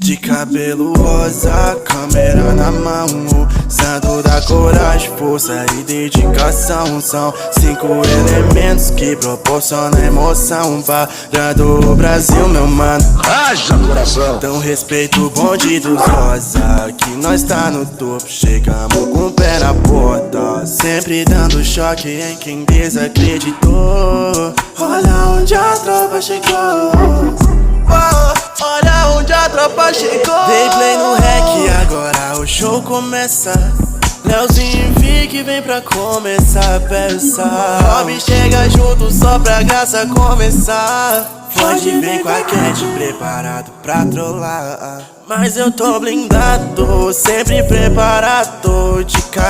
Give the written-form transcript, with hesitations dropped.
De cabelo rosa, câmera na mão, santo da coragem, força e dedicação. São 5 elementos que proporcionam emoção, parando o Brasil, meu mano. Haja coração! Então respeito o bonde dos rosa, que nós tá no topo, chegamos com o pé na porta, sempre dando choque em quem desacreditou. Olha onde a tropa chegou, olha onde a tropa chegou. Dei play no rec, agora o show começa. Leozinho e Vic vem pra começar a peça. Rob chega junto só pra graça começar. Pode vir com a Cat preparado pra trollar, mas eu tô blindado, sempre preparado de cara.